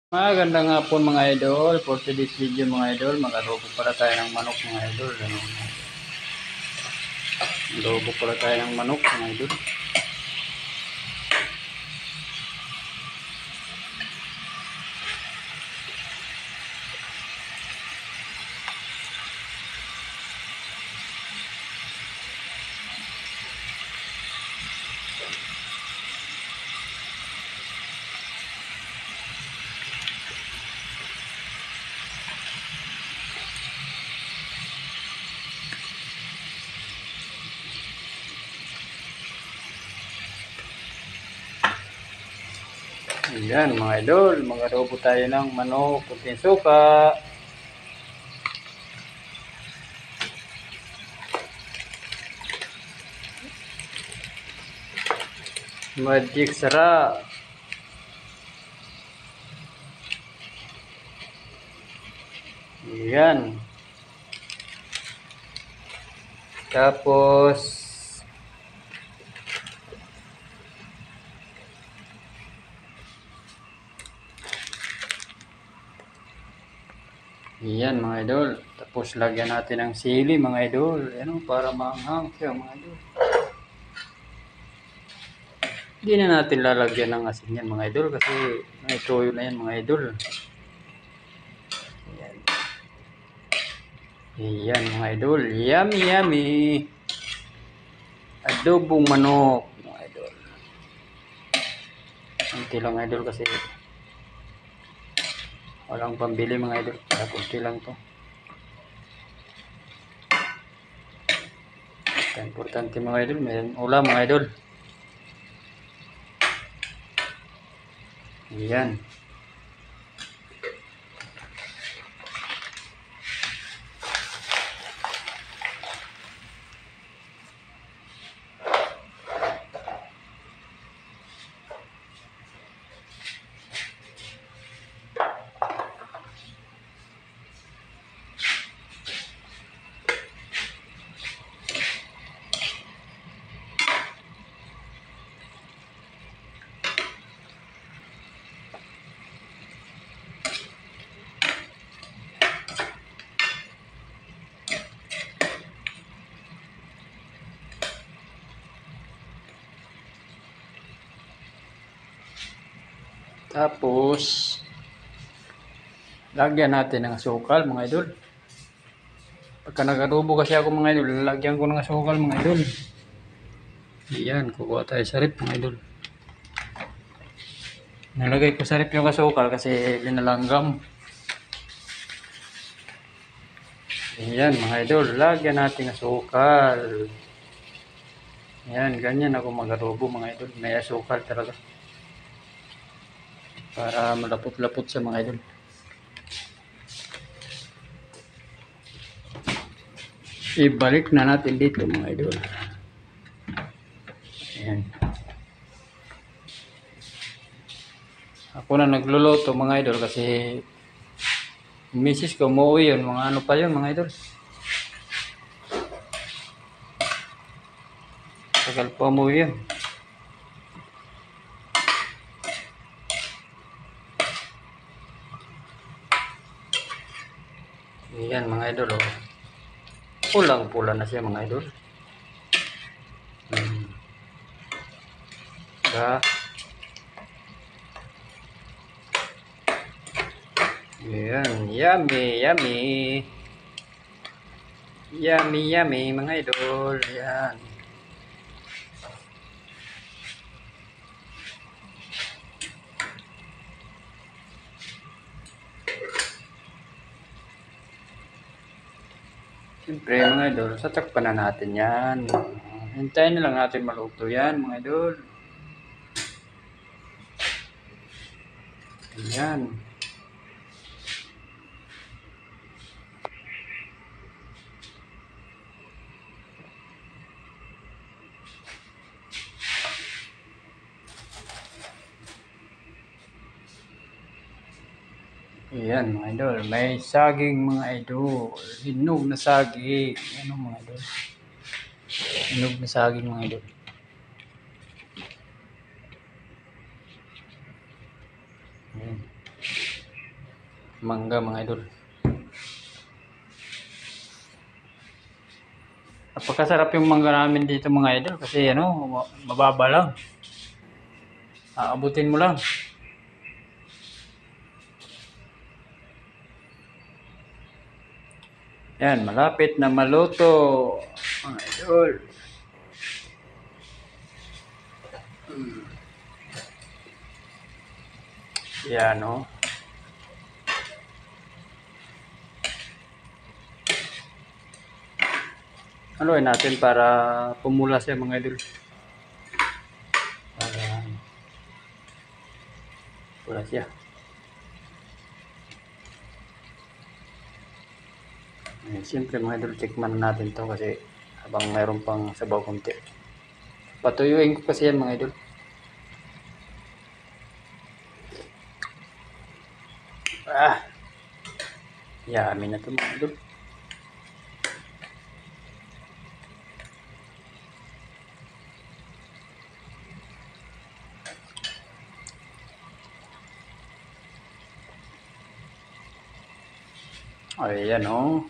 Magandang hapon mga idol. For today's video mga idol, mag-adobo pala tayo ng manok mga idol. Adobo pala tayo ng manok mga idol. Ayan mga idol, mag-adobo tayo ng manok, kunting suka. Magic sarap. Ayan. Tapos ayan mga idol. Tapos lagyan natin ng sili mga idol. Ayan para maanghang siya mga idol. Hindi na natin lalagyan ng asin yan mga idol kasi may toyo na yan mga idol. Ayan. Ayan mga idol. Yummy yummy. Adobong manok mga idol. Kunti lang idol kasi walang pambili mga idol. Kaya kunti lang to. Importante mga idol. May ulam mga idol. Ayan. Tapos lagyan natin ng asukal mga idol. Pagka nag-adobo kasi ako mga idol, lalagyan ko ng asukal mga idol. Ayan, kukuha tayo sa rip mga idol. Nalagay ko sa rip yung asukal kasi linalanggam. Ayan mga idol, lagyan natin asukal. Ayan, ganyan ako mag-adobo mga idol. May asukal talaga. Para malapot-lapot sa mga idol. Ibalik na natin dito mga idol. Ayan. Ako na nagluluto mga idol kasi misis ko umuwi yun. Mga ano pa yun mga idol. Tagal pa umuwi yun. Ayan mga idol oh. Pulang-pula na siya mga idol. Ayan, yummy, yummy. Yummy, yummy mga idol. Ayan. Siyempre mga idol, satakpan na natin yan. Hintayin na lang natin maluto yan mga idol. Ayan. Ayan mga idol, may saging mga idol. Hinog na saging. Ano mga idol? Hinog na saging mga idol. Ayan. Mangga mga idol. Napakasarap yung mangga namin dito mga idol kasi ano, mababa lang. Aabutin mo lang. Yan, malapit na maluto mga idol. Yan o. Haluin natin para pumula siya mga idol. Para pula siya. Siyempre mga idol, tikman natin to kasi habang mayroon pang sabaw konti. Patuyuin ko kasi yan mga idol. Yummy na to mga idol. Ayan o.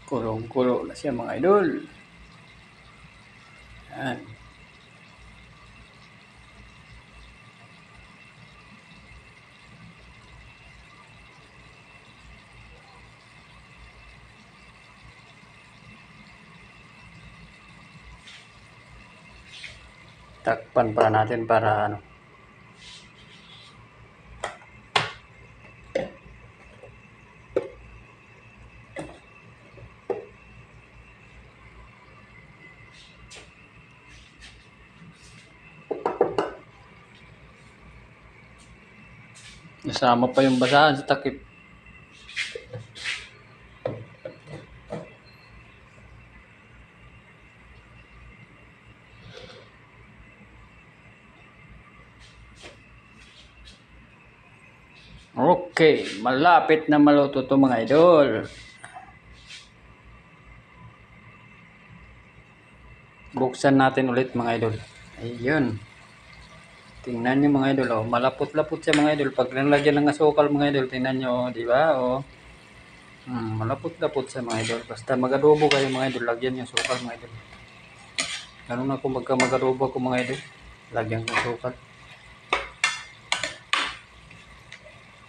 Kulong-kulo na siya mga idol. Ayan. Takpan pa natin para ano. Nasama pa yung basahan sa takip. Okay, malapit na maluto to mga idol. Buksan natin ulit mga idol. Ayun. Tingnan nyo mga idol, oh. Malapot-lapot siya mga idol. Pag nalagyan ng asukal mga idol, tingnan nyo, oh, di ba? Oh. Malapot-lapot siya mga idol. Basta mag-adobo kayo mga idol, lagyan nyo asukal mga idol. Ganun na kung mag-adobo ko mga idol, lagyan ko asukal.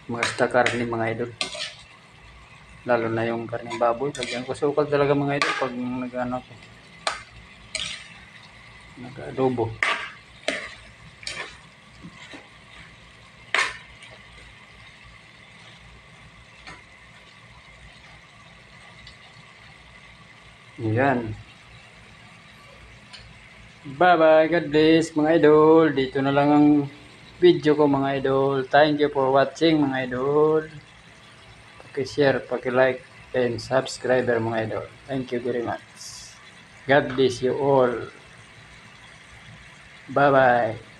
Basta karne mga idol. Lalo na yung karne baboy, lagyan ko asukal talaga mga idol pag nag-ano ko. Nag-adobo. Yan. Bye-bye. God bless mga idol. Dito na lang ang video ko mga idol. Thank you for watching mga idol. Paki-share, paki-like, and subscribe mga idol. Thank you very much. God bless you all. Bye-bye.